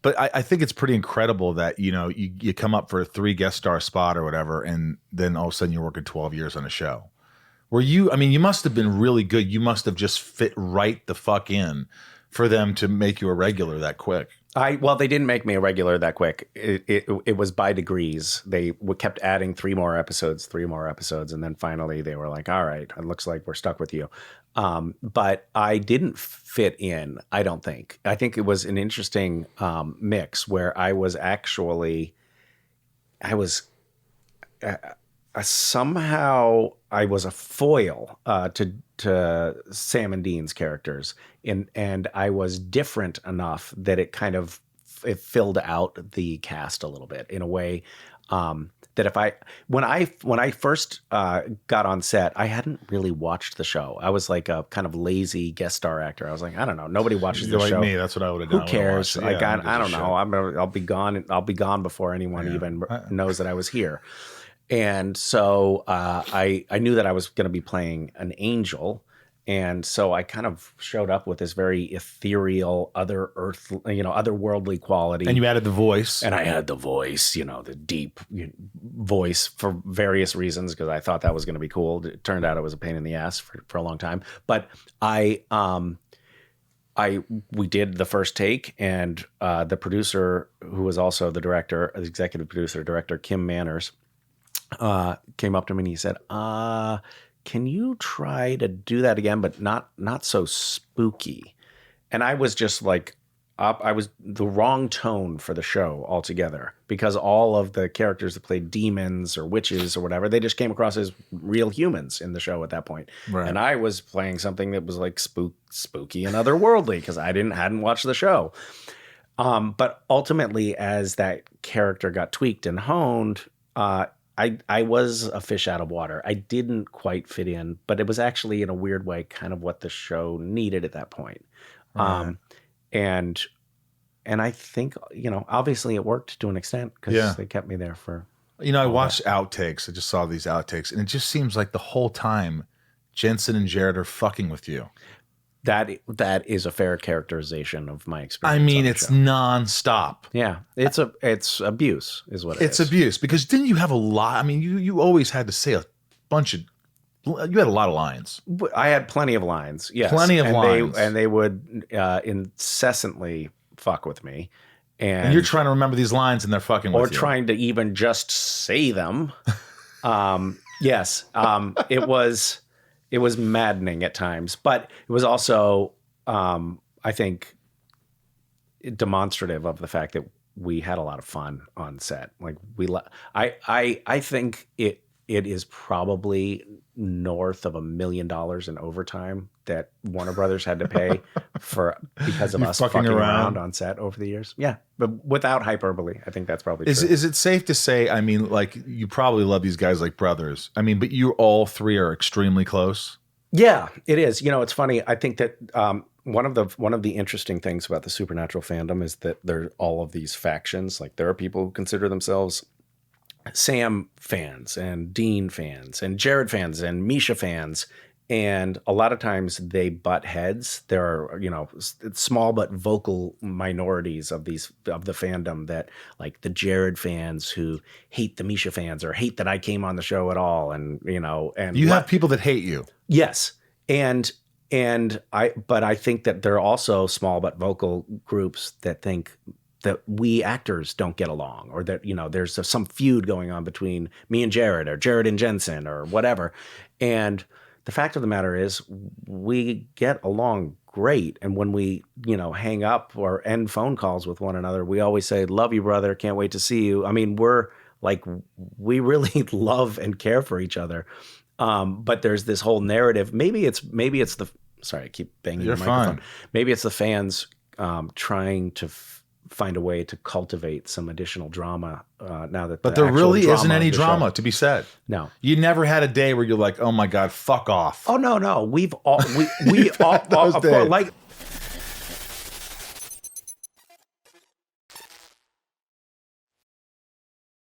But I think it's pretty incredible that, you come up for a 3 guest star spot or whatever, and then all of a sudden you're working 12 years on a show. You must have been really good. You must have just fit right the fuck in for them to make you a regular that quick. Well, they didn't make me a regular that quick. It was by degrees. They kept adding 3 more episodes, and then finally they were like, all right, it looks like we're stuck with you. But I didn't fit in, I don't think. I think it was an interesting mix where somehow I was a foil to Sam and Dean's characters, and I was different enough that it filled out the cast a little bit in a way that when I first got on set, I hadn't really watched the show. I was like a kind of lazy guest star actor. I was like, I don't know, nobody watches the show. Me, that's what I would have done. Who cares? Yeah, like I don't know. I'll be gone. I'll be gone before anyone even knows that I was here. And so I knew that I was going to be playing an angel. And so I kind of showed up with this very ethereal, otherworldly quality. And you added the voice. And I had the voice, the deep voice for various reasons, because I thought that was going to be cool. It turned out it was a pain in the ass for a long time. But we did the first take, and the producer, who was also the director, the executive producer, director, Kim Manners, came up to me and he said, can you try to do that again, but not so spooky? And I was just like, I was the wrong tone for the show altogether, because all of the characters that played demons or witches or whatever, they just came across as real humans in the show at that point. Right. And I was playing something that was like spooky and otherworldly, because I hadn't watched the show. But ultimately, as that character got tweaked and honed, I was a fish out of water. I didn't quite fit in, but it was actually, in a weird way, kind of what the show needed at that point. Right. And I think, obviously it worked to an extent, because they kept me there for. I watched outtakes. I just saw these outtakes, and it just seems like the whole time Jensen and Jared are fucking with you. That is a fair characterization of my experience. It's nonstop. Yeah, it's abuse, is what it is. It's abuse, because didn't you have a lot? You always had to say a bunch of. You had a lot of lines. I had plenty of lines. Yes, plenty of lines, and they would incessantly fuck with me. And you're trying to remember these lines, and they're fucking with you, or trying to even just say them. Yes, It was maddening at times, but it was also, I think, demonstrative of the fact that we had a lot of fun on set. Like I think it is probably north of $1 million in overtime that Warner Brothers had to pay because of us fucking around on set over the years. Yeah, but without hyperbole, I think that's probably true. Is it safe to say? You probably love these guys like brothers. But you all 3 are extremely close. Yeah, it is. It's funny. I think that one of the interesting things about the Supernatural fandom is that there are all of these factions. Like, there are people who consider themselves Sam fans and Dean fans and Jared fans and Misha fans. And a lot of times they butt heads. There are, small but vocal minorities of the fandom, that, like, the Jared fans who hate the Misha fans or hate that I came on the show at all. And, and you have people that hate you. Yes. But I think that there are also small but vocal groups that think that we actors don't get along, or that, there's some feud going on between me and Jared, or Jared and Jensen, or whatever. And the fact of the matter is, we get along great. And when we, hang up or end phone calls with one another, we always say, love you, brother. Can't wait to see you. We're like, we really love and care for each other. But there's this whole narrative. Maybe it's sorry, I keep banging the microphone. Fine. Maybe it's the fans trying to find a way to cultivate some additional drama now that. But there really isn't any drama to be said. No, you never had a day where you're like, oh my God, fuck off. Oh no, we've all we all like.